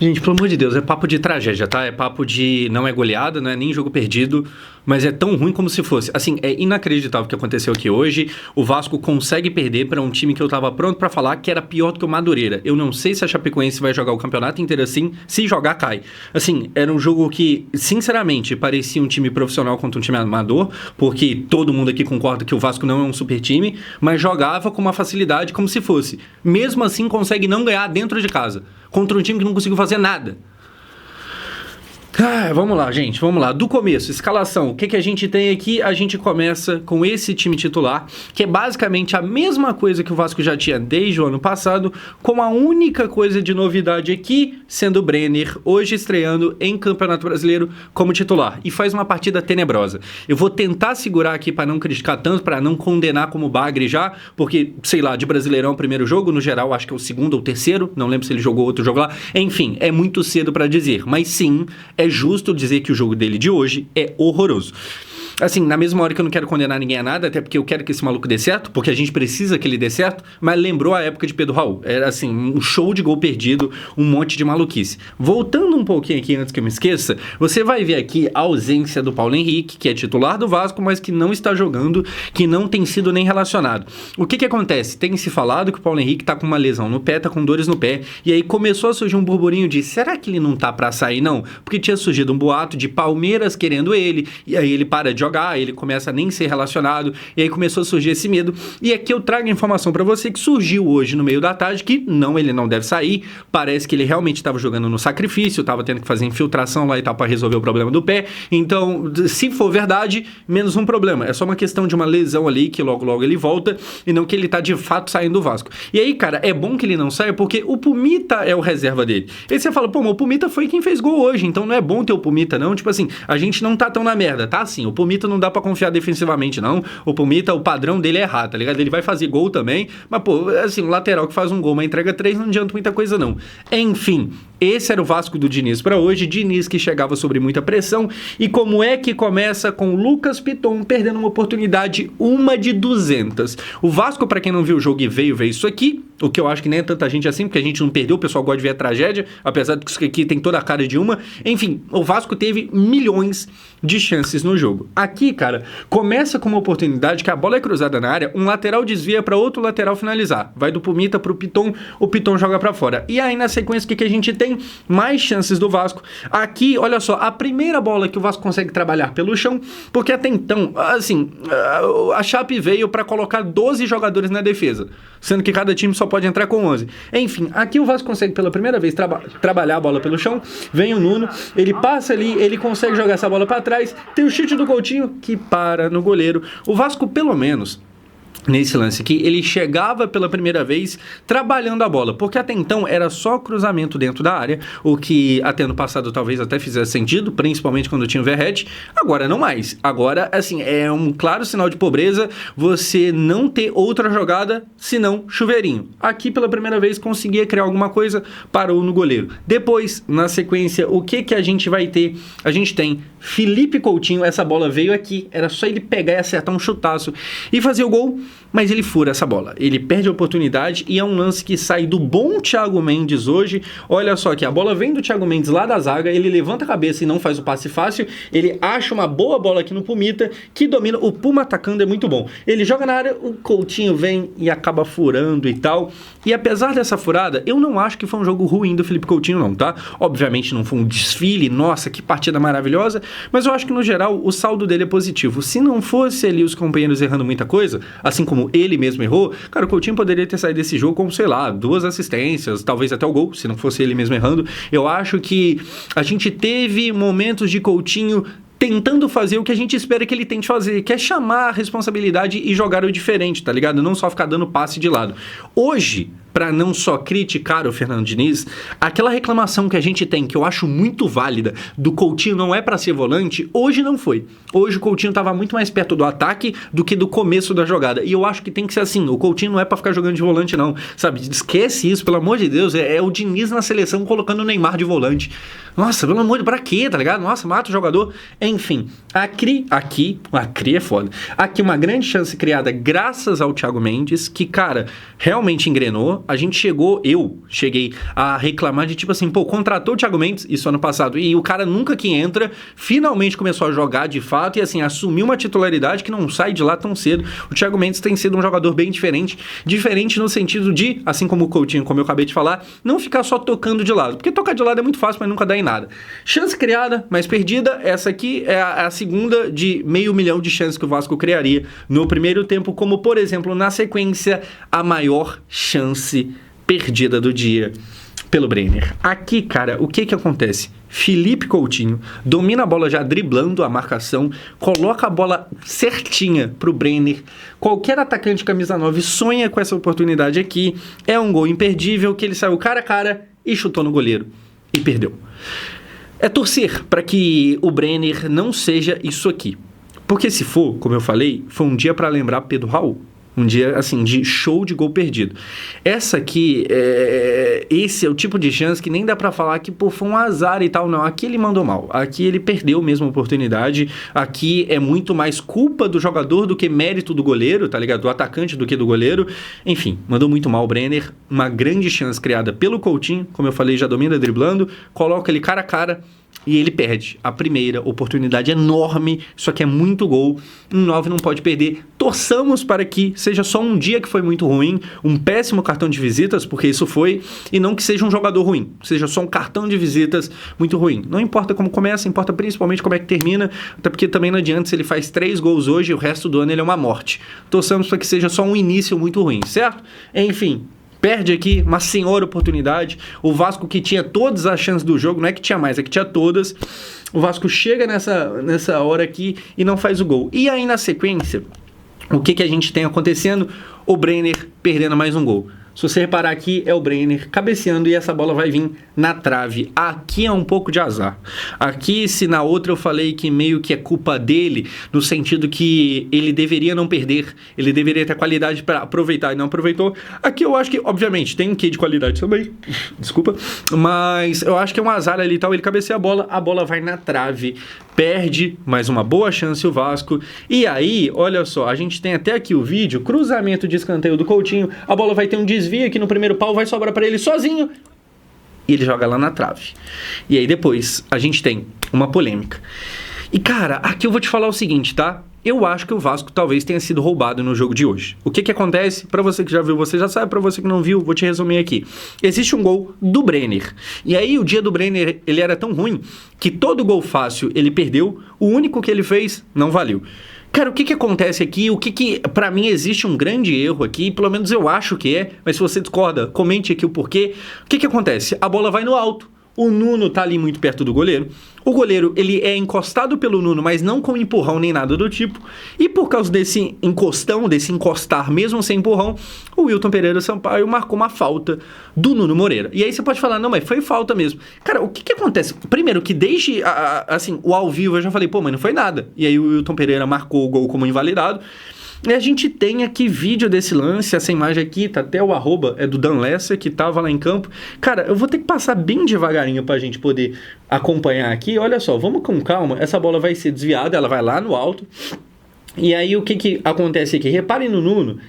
Gente, pelo amor de Deus, é papo de tragédia, tá? É papo de... Não é goleada, não é nem jogo perdido, mas é tão ruim como se fosse. Assim, é inacreditável o que aconteceu aqui hoje. O Vasco consegue perder para um time que eu tava pronto pra falar que era pior do que o Madureira. Eu não sei se a Chapecoense vai jogar o campeonato inteiro assim. Se jogar, cai. Assim, era um jogo que, sinceramente, parecia um time profissional contra um time amador, porque todo mundo aqui concorda que o Vasco não é um super time, mas jogava com uma facilidade como se fosse. Mesmo assim, consegue não ganhar dentro de casa, contra um time que não conseguiu fazer nada. Vamos lá, gente, vamos lá. Do começo, escalação. O que a gente tem aqui? A gente começa com esse time titular, que é basicamente a mesma coisa que o Vasco já tinha desde o ano passado, com a única coisa de novidade aqui, sendo o Brenner, hoje estreando em Campeonato Brasileiro como titular. E faz uma partida tenebrosa. Eu vou tentar segurar aqui para não criticar tanto, para não condenar como bagre já, porque, sei lá, de Brasileirão, primeiro jogo, no geral, acho que é o segundo ou terceiro, não lembro se ele jogou outro jogo lá. Enfim, é muito cedo para dizer, mas sim, é justo dizer que o jogo dele de hoje é horroroso. Assim, na mesma hora que eu não quero condenar ninguém a nada, até porque eu quero que esse maluco dê certo, porque a gente precisa que ele dê certo, mas lembrou a época de Pedro Raul. Era assim, um show de gol perdido, um monte de maluquice. Voltando um pouquinho aqui, antes que eu me esqueça, você vai ver aqui a ausência do Paulo Henrique, que é titular do Vasco, mas que não está jogando, que não tem sido nem relacionado. O que acontece? Tem se falado que o Paulo Henrique tá com uma lesão no pé, tá com dores no pé, e aí começou a surgir um burburinho de, será que ele não tá pra sair não? Porque tinha surgido um boato de Palmeiras querendo ele, e aí ele para de jogar, ele começa a nem ser relacionado, e aí começou a surgir esse medo. E aqui eu trago a informação pra você que surgiu hoje no meio da tarde, que não, ele não deve sair, parece que ele realmente estava jogando no sacrifício, estava tendo que fazer infiltração lá e tal pra resolver o problema do pé. Então, se for verdade, menos um problema, é só uma questão de uma lesão ali, que logo logo ele volta, e não que ele tá de fato saindo do Vasco. E aí, cara, é bom que ele não saia, porque o Pumita é o reserva dele. E aí você fala, pô, mas o Pumita foi quem fez gol hoje, então não é bom ter o Pumita não, tipo assim, a gente não tá tão na merda, tá assim, o Pumita não dá pra confiar defensivamente, não. O Pumita, o padrão dele é errado, tá ligado? Ele vai fazer gol também, mas, pô, assim, o lateral que faz um gol, mas entrega 3, não adianta muita coisa, não. Enfim, esse era o Vasco do Diniz pra hoje. Diniz que chegava sobre muita pressão. E como é que começa com o Lucas Piton perdendo uma oportunidade, uma de 200. O Vasco, pra quem não viu o jogo e veio ver isso aqui, o que eu acho que nem é tanta gente assim, porque a gente não perdeu, o pessoal gosta de ver a tragédia, apesar de que isso aqui tem toda a cara de uma. Enfim, o Vasco teve milhões de chances no jogo. Aqui, cara, começa com uma oportunidade que a bola é cruzada na área, um lateral desvia para outro lateral finalizar. Vai do Pumita pro Piton, o Piton joga para fora. E aí, na sequência, o que a gente tem? Mais chances do Vasco. Aqui, olha só, a primeira bola que o Vasco consegue trabalhar pelo chão, porque até então, assim, a Chape veio para colocar 12 jogadores na defesa, sendo que cada time só pode entrar com 11. Enfim, aqui o Vasco consegue pela primeira vez trabalhar a bola pelo chão, vem o Nuno, ele passa ali, ele consegue jogar essa bola para trás, tem o chute do Coutinho que para no goleiro. O Vasco, pelo menos, nesse lance aqui, ele chegava pela primeira vez trabalhando a bola, porque até então era só cruzamento dentro da área, o que até no passado talvez até fizesse sentido, principalmente quando tinha o Verratti. Agora não mais. Agora, assim, é um claro sinal de pobreza você não ter outra jogada senão chuveirinho. Aqui pela primeira vez conseguia criar alguma coisa, parou no goleiro. Depois, na sequência, o que a gente vai ter? A gente tem Felipe Coutinho, essa bola veio aqui, era só ele pegar e acertar um chutaço e fazer o gol, mas ele fura essa bola, ele perde a oportunidade e é um lance que sai do bom Thiago Mendes hoje. Olha só que a bola vem do Thiago Mendes lá da zaga, ele levanta a cabeça e não faz o passe fácil, ele acha uma boa bola aqui no Pumita, que domina, o Puma atacando é muito bom, ele joga na área, o Coutinho vem e acaba furando e tal, e apesar dessa furada, eu não acho que foi um jogo ruim do Felipe Coutinho não, tá? Obviamente não foi um desfile, nossa, que partida maravilhosa, mas eu acho que no geral o saldo dele é positivo. Se não fosse ali os companheiros errando muita coisa, assim como ele mesmo errou, cara, o Coutinho poderia ter saído desse jogo com, sei lá, 2 assistências, talvez até o gol, se não fosse ele mesmo errando. Eu acho que a gente teve momentos de Coutinho tentando fazer o que a gente espera que ele tente fazer, que é chamar a responsabilidade e jogar o diferente, tá ligado? Não só ficar dando passe de lado. Hoje, para não só criticar o Fernando Diniz, aquela reclamação que a gente tem, que eu acho muito válida, do Coutinho não é para ser volante, hoje não foi. Hoje o Coutinho estava muito mais perto do ataque do que do começo da jogada. E eu acho que tem que ser assim, o Coutinho não é para ficar jogando de volante não, sabe? Esquece isso, pelo amor de Deus, é o Diniz na seleção colocando o Neymar de volante. Nossa, pelo amor de Deus, pra quê, tá ligado? Nossa, mata o jogador. Enfim, a Cri é foda. Aqui uma grande chance criada graças ao Thiago Mendes, que, cara, realmente engrenou. terminou, eu cheguei a reclamar de tipo assim, pô, contratou o Thiago Mendes, isso ano passado, e o cara nunca que entra, finalmente começou a jogar de fato e assim, assumiu uma titularidade que não sai de lá tão cedo. O Thiago Mendes tem sido um jogador bem diferente no sentido de, assim como o Coutinho, como eu acabei de falar, não ficar só tocando de lado, porque tocar de lado é muito fácil, mas nunca dá em nada. Chance criada, mas perdida, essa aqui é a segunda de 500 mil de chances que o Vasco criaria no primeiro tempo, como por exemplo, na sequência, a maior chance perdida do dia pelo Brenner. Aqui, cara, o que acontece? Felipe Coutinho domina a bola já driblando a marcação, coloca a bola certinha pro Brenner. Qualquer atacante camisa 9 sonha com essa oportunidade aqui. É um gol imperdível que ele saiu cara a cara e chutou no goleiro e perdeu. É torcer para que o Brenner não seja isso aqui. Porque se for, como eu falei, foi um dia para lembrar Pedro Raul. Um dia, assim, de show de gol perdido. Essa aqui, esse é o tipo de chance que nem dá pra falar que, pô, foi um azar e tal, não. Aqui ele mandou mal. Aqui ele perdeu mesmo a oportunidade. Aqui é muito mais culpa do jogador do que mérito do goleiro, tá ligado? Do atacante do que do goleiro. Enfim, mandou muito mal o Brenner. Uma grande chance criada pelo Coutinho, como eu falei, já domina driblando. Coloca ele cara a cara e ele perde a primeira oportunidade enorme. Isso aqui é muito gol. Um 9 não pode perder. Torçamos para que seja só um dia que foi muito ruim, um péssimo cartão de visitas, porque isso foi, e não que seja um jogador ruim, seja só um cartão de visitas muito ruim. Não importa como começa, importa principalmente como é que termina, até porque também não adianta se ele faz 3 gols hoje e o resto do ano ele é uma morte. Torçamos para que seja só um início muito ruim, certo? Enfim, perde aqui uma senhora oportunidade. O Vasco, que tinha todas as chances do jogo, não é que tinha mais, é que tinha todas. O Vasco chega nessa hora aqui e não faz o gol. E aí na sequência, o que a gente tem acontecendo? O Brenner perdendo mais um gol. Se você reparar aqui, é o Brenner cabeceando e essa bola vai vir na trave. Aqui é um pouco de azar. Aqui, se na outra eu falei que meio que é culpa dele, no sentido que ele deveria não perder, ele deveria ter qualidade para aproveitar e não aproveitou. Aqui eu acho que, obviamente, tem um quê de qualidade também, desculpa, mas eu acho que é um azar ali e tal, ele cabeceia a bola vai na trave, perde mais uma boa chance o Vasco. E aí, olha só, a gente tem até aqui o vídeo, cruzamento de escanteio do Coutinho, a bola vai ter um desvio aqui no primeiro pau, vai sobrar para ele sozinho e ele joga lá na trave. E aí depois a gente tem uma polêmica. E cara, aqui eu vou te falar o seguinte, tá? Eu acho que o Vasco talvez tenha sido roubado no jogo de hoje. O que acontece? Para você que já viu, você já sabe. Para você que não viu, vou te resumir aqui. Existe um gol do Brenner. E aí o dia do Brenner, ele era tão ruim que todo gol fácil ele perdeu. O único que ele fez não valeu. Cara, o que acontece aqui? Pra mim existe um grande erro aqui, pelo menos eu acho que é, mas se você discorda, comente aqui o porquê. O que acontece? A bola vai no alto. O Nuno tá ali muito perto do goleiro. O goleiro, ele é encostado pelo Nuno, mas não com empurrão nem nada do tipo. E por causa desse encostar, mesmo sem empurrão, o Wilton Pereira Sampaio marcou uma falta do Nuno Moreira. E aí você pode falar, não, mas foi falta mesmo. Cara, o que acontece? Primeiro, que desde, assim, o ao vivo eu já falei, pô, mas não foi nada. E aí o Wilton Pereira marcou o gol como invalidado. E a gente tem aqui vídeo desse lance, essa imagem aqui, tá até o arroba, é do Dan Lesser, que tava lá em campo. Cara, eu vou ter que passar bem devagarinho pra gente poder acompanhar aqui. Olha só, vamos com calma, essa bola vai ser desviada, ela vai lá no alto. E aí o que acontece aqui? Reparem no Nuno,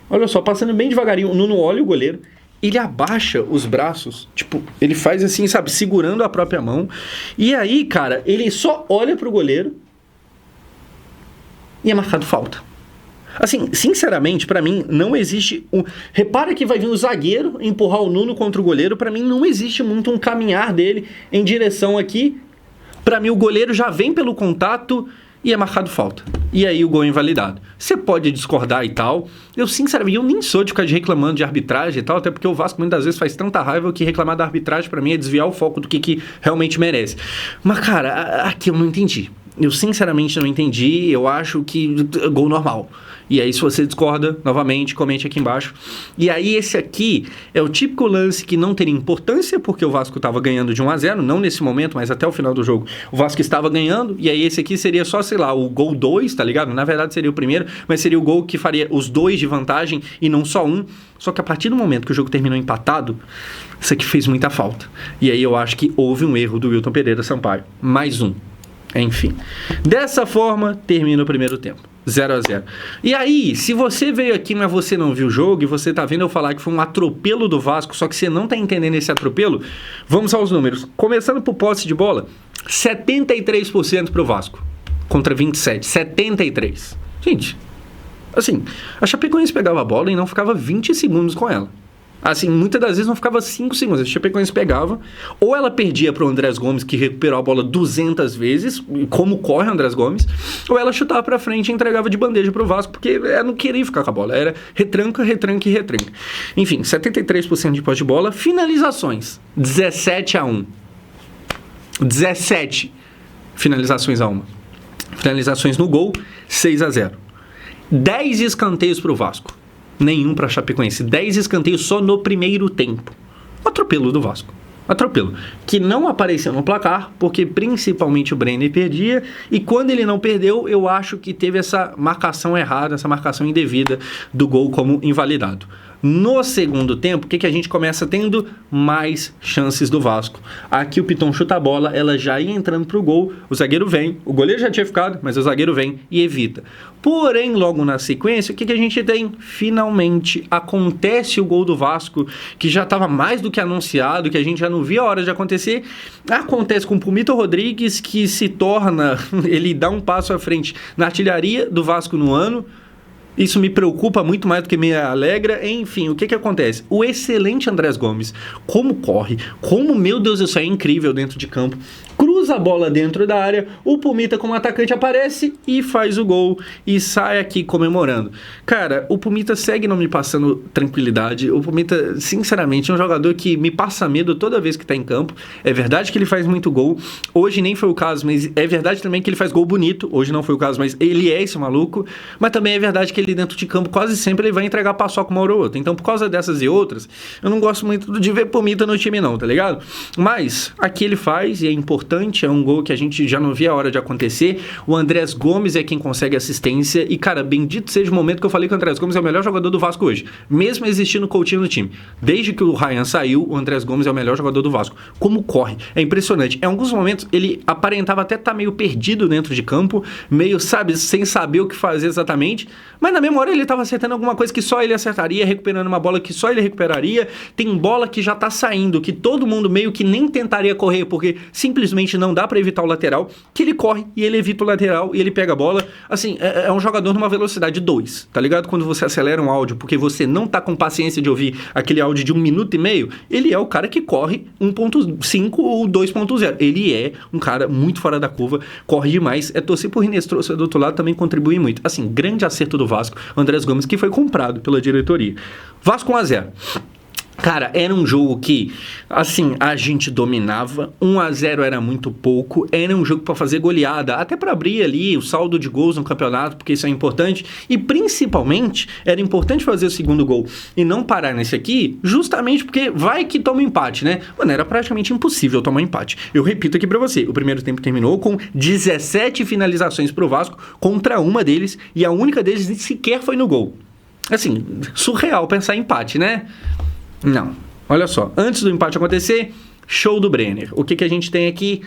olha só, passando bem devagarinho, o Nuno olha o goleiro, ele abaixa os braços, tipo, ele faz assim, sabe, segurando a própria mão. E aí, cara, ele só olha pro goleiro e é marcado falta. Assim, sinceramente, pra mim, não existe um... Repara que vai vir o zagueiro empurrar o Nuno contra o goleiro. Pra mim, não existe muito um caminhar dele em direção aqui. Pra mim, o goleiro já vem pelo contato e é marcado falta. E aí, o gol é invalidado. Você pode discordar e tal. Eu, sinceramente, eu nem sou de ficar reclamando de arbitragem e tal, até porque o Vasco muitas vezes faz tanta raiva que reclamar da arbitragem, pra mim, é desviar o foco do que realmente merece. Mas, cara, aqui eu não entendi. Eu, sinceramente, não entendi. Eu acho que gol normal. E aí, se você discorda, novamente, comente aqui embaixo. E aí, esse aqui é o típico lance que não teria importância, porque o Vasco estava ganhando de 1-0, não nesse momento, mas até o final do jogo. O Vasco estava ganhando, e aí esse aqui seria só, sei lá, o gol 2, tá ligado? Na verdade, seria o primeiro, mas seria o gol que faria os 2 de vantagem e não só um. Só que a partir do momento que o jogo terminou empatado, isso aqui fez muita falta. E aí eu acho que houve um erro do Wilton Pereira Sampaio. Mais um. Enfim. Dessa forma, termina o primeiro tempo. 0-0. E aí, se você veio aqui, mas você não viu o jogo, e você tá vendo eu falar que foi um atropelo do Vasco, só que você não tá entendendo esse atropelo, vamos aos números. Começando por posse de bola, 73% pro Vasco, contra 27%. 73%. Gente, assim, a Chapecoense pegava a bola e não ficava 20 segundos com ela. Assim, muitas das vezes não ficava 5 segundos. A Chapecoense pegava, ou ela perdia para o Andrés Gomes, que recuperou a bola 200 vezes, como corre o Andrés Gomes, ou ela chutava para frente e entregava de bandeja para o Vasco, porque ela não queria ficar com a bola. Era retranca, retranca e retranca. Enfim, 73% de posse de bola. Finalizações, 17-1. 17 finalizações a 1. Finalizações no gol, 6-0. 10 escanteios para o Vasco. Nenhum para a Chapecoense. 10 escanteios só no primeiro tempo. Atropelo do Vasco. Atropelo. Que não apareceu no placar, porque principalmente o Brenner perdia. E quando ele não perdeu, eu acho que teve essa marcação errada, essa marcação indevida do gol como invalidado. No segundo tempo, o que a gente começa tendo? Mais chances do Vasco. Aqui o Piton chuta a bola, ela já ia entrando pro gol, o zagueiro vem, o goleiro já tinha ficado, mas o zagueiro vem e evita. Porém, logo na sequência, o que a gente tem? Finalmente acontece o gol do Vasco, que já estava mais do que anunciado, que a gente já não via a hora de acontecer. Acontece com o Pumito Rodrigues, que se torna, ele dá um passo à frente na artilharia do Vasco no ano. Isso me preocupa muito mais do que me alegra. Enfim, o que acontece? O excelente Andrés Gomes, como corre, como, meu Deus, isso é incrível dentro de campo, cruza a bola dentro da área, o Pumita como atacante aparece e faz o gol e sai aqui comemorando. Cara, o Pumita segue não me passando tranquilidade. O Pumita, sinceramente, é um jogador que me passa medo toda vez que tá em campo. É verdade que ele faz muito gol. Hoje nem foi o caso, mas é verdade também que ele faz gol bonito. Hoje não foi o caso, mas ele é esse maluco. Mas também é verdade que ele dentro de campo quase sempre ele vai entregar paçoca uma hora ou outra. Então, por causa dessas e outras, eu não gosto muito de ver Pumita no time não, tá ligado? Mas aqui ele faz e é importante, é um gol que a gente já não via a hora de acontecer. O Andrés Gomes é quem consegue assistência e, cara, bendito seja o momento que eu falei que o Andrés Gomes é o melhor jogador do Vasco hoje, mesmo existindo o Coutinho no time. Desde que o Ryan saiu, o Andrés Gomes é o melhor jogador do Vasco. Como corre, é impressionante. Em alguns momentos ele aparentava até estar meio perdido dentro de campo, meio, sabe, sem saber o que fazer exatamente, mas na mesma hora ele estava acertando alguma coisa que só ele acertaria, recuperando uma bola que só ele recuperaria. Tem bola que já tá saindo, que todo mundo meio que nem tentaria correr, porque simplesmente não dá para evitar o lateral, que ele corre e ele evita o lateral e ele pega a bola. Assim, é um jogador numa velocidade 2, tá ligado? Quando você acelera um áudio, porque você não tá com paciência de ouvir aquele áudio de 1 minuto e meio, ele é o cara que corre 1.5 ou 2.0. Ele é um cara muito fora da curva, corre demais. É torcer por Rinestrosa do outro lado também contribui muito. Assim, grande acerto do Vasco, Andrés Gomes, que foi comprado pela diretoria. Vasco 1-0. Cara, era um jogo que, assim, a gente dominava, 1-0 era muito pouco, era um jogo para fazer goleada, até para abrir ali o saldo de gols no campeonato, porque isso é importante, e principalmente era importante fazer o segundo gol e não parar nesse aqui, justamente porque vai que toma empate, né? Mano, era praticamente impossível tomar empate. Eu repito aqui para você, o primeiro tempo terminou com 17 finalizações pro Vasco contra uma deles, e a única deles sequer foi no gol. Assim, surreal pensar em empate, né? Não, olha só, antes do empate acontecer, show do Brenner. O que a gente tem aqui?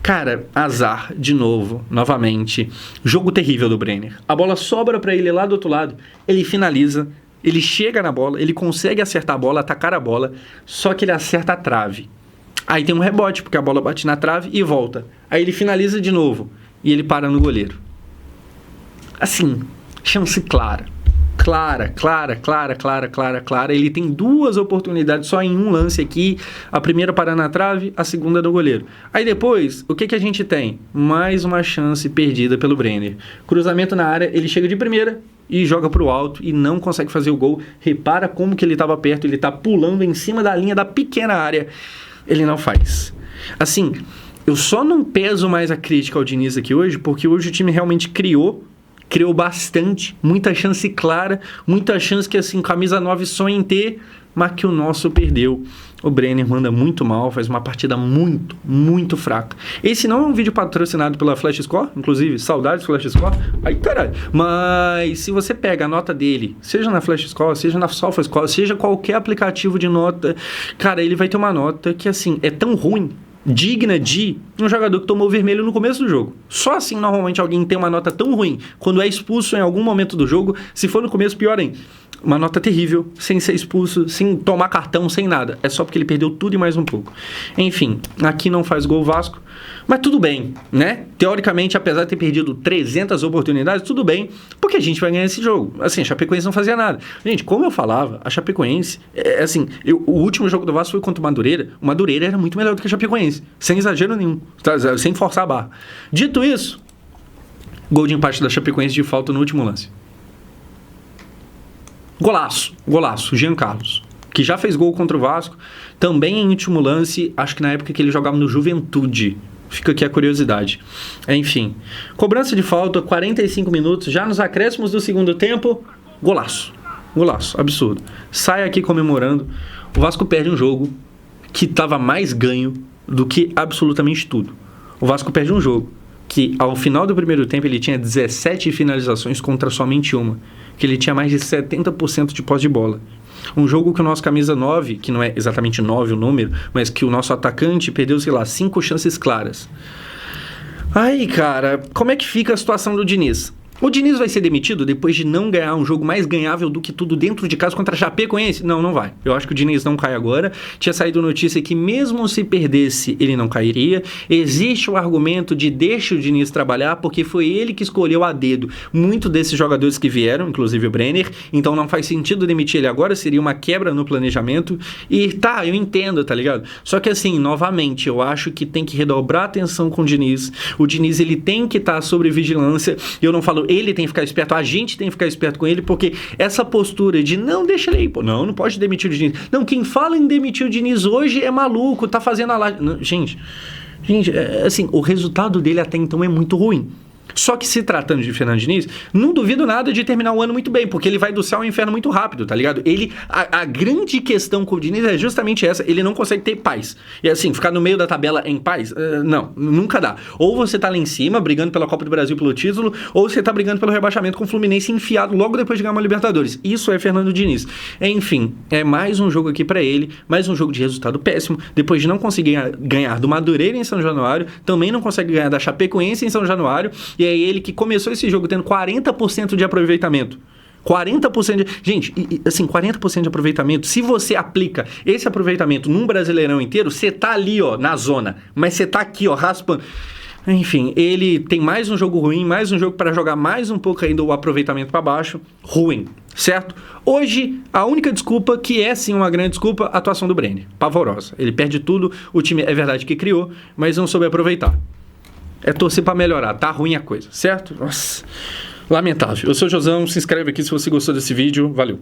Cara, azar, de novo, novamente, jogo terrível do Brenner. A bola sobra pra ele lá do outro lado, ele finaliza, ele chega na bola, ele consegue acertar a bola, atacar a bola, só que ele acerta a trave. Aí tem um rebote, porque a bola bate na trave e volta. Aí ele finaliza de novo e ele para no goleiro. Assim, chance clara. Clara. Ele tem 2 oportunidades só em um lance aqui. A primeira para na trave, a segunda no goleiro. Aí depois, o que a gente tem? Mais uma chance perdida pelo Brenner. Cruzamento na área, ele chega de primeira e joga pro alto e não consegue fazer o gol. Repara como que ele estava perto, ele tá pulando em cima da linha da pequena área. Ele não faz. Assim, eu só não peso mais a crítica ao Diniz aqui hoje, porque hoje o time realmente criou bastante, muita chance clara, muita chance que assim, camisa 9 sonha em ter, mas que o nosso perdeu. O Brenner manda muito mal, faz uma partida muito fraca. Esse não é um vídeo patrocinado pela Flash Score, inclusive, saudades Flash Score, ai caralho, mas se você pega a nota dele, seja na Flash Score, seja na SofaScore, seja qualquer aplicativo de nota, cara, ele vai ter uma nota que assim, é tão ruim digna de um jogador que tomou vermelho no começo do jogo. Só assim, normalmente, alguém tem uma nota tão ruim quando é expulso em algum momento do jogo. Se for no começo, pior ainda. Uma nota terrível, sem ser expulso, sem tomar cartão, sem nada. É só porque ele perdeu tudo e mais um pouco. Enfim, aqui não faz gol o Vasco. Mas tudo bem, né? Teoricamente, apesar de ter perdido 300 oportunidades, tudo bem, porque a gente vai ganhar esse jogo. Assim, a Chapecoense não fazia nada. Gente, como eu falava, a Chapecoense, o último jogo do Vasco foi contra o Madureira. O Madureira era muito melhor do que a Chapecoense, sem exagero nenhum, sem forçar a barra. Dito isso, gol de empate da Chapecoense de falta no último lance. Golaço, Jean Carlos, que já fez gol contra o Vasco, também em último lance, acho que na época que ele jogava no Juventude. Fica aqui a curiosidade. Enfim, cobrança de falta, 45 minutos, já nos acréscimos do segundo tempo, golaço, absurdo. Sai aqui comemorando, o Vasco perde um jogo que estava mais ganho do que absolutamente tudo. O Vasco perde um jogo que ao final do primeiro tempo ele tinha 17 finalizações contra somente uma, que ele tinha mais de 70% de posse de bola. Um jogo que o nosso camisa 9, que não é exatamente 9 o número, mas que o nosso atacante perdeu, 5 chances claras. Aí, cara, como é que fica a situação do Diniz? O Diniz vai ser demitido depois de não ganhar um jogo mais ganhável do que tudo dentro de casa contra a Chapecoense? Não vai. Eu acho que o Diniz não cai agora. Tinha saído notícia que mesmo se perdesse, ele não cairia. Existe o argumento de deixa o Diniz trabalhar, porque foi ele que escolheu a dedo muito desses jogadores que vieram, inclusive o Brenner. Então não faz sentido demitir ele agora, seria uma quebra no planejamento. E tá, eu entendo, tá ligado? Só que assim, novamente, eu acho que tem que redobrar a atenção com o Diniz. O Diniz, ele tem que estar sob vigilância. Eu não falo ele tem que ficar esperto, a gente tem que ficar esperto com ele, porque essa postura de não, deixa ele aí, pô, não pode demitir o Diniz. Não, quem fala em demitir o Diniz hoje é maluco, tá fazendo a laje. Gente, assim, o resultado dele até então é muito ruim. Só que se tratando de Fernando Diniz, não duvido nada de terminar o ano muito bem, porque ele vai do céu ao inferno muito rápido, tá ligado? A grande questão com o Diniz é justamente essa, ele não consegue ter paz. E assim, ficar no meio da tabela em paz, não, nunca dá. Ou você tá lá em cima, brigando pela Copa do Brasil pelo título, ou você tá brigando pelo rebaixamento com o Fluminense enfiado logo depois de ganhar uma Libertadores. Isso é Fernando Diniz. Enfim, é mais um jogo aqui pra ele, mais um jogo de resultado péssimo, depois de não conseguir ganhar do Madureira em São Januário, também não consegue ganhar da Chapecoense em São Januário, e é ele que começou esse jogo tendo 40% de aproveitamento. 40%. Gente, assim, 40% de aproveitamento. Se você aplica esse aproveitamento num Brasileirão inteiro, você tá ali, ó, na zona. Mas você tá aqui, ó, raspando. Enfim, ele tem mais um jogo ruim, mais um jogo para jogar mais um pouco ainda o aproveitamento para baixo. Ruim, certo? Hoje, a única desculpa, que é sim uma grande desculpa, a atuação do Brenner. Pavorosa. Ele perde tudo, o time é verdade que criou, mas não soube aproveitar. É torcer para melhorar, tá ruim a coisa, certo? Nossa, lamentável. Eu sou o Josão, se inscreve aqui se você gostou desse vídeo, valeu.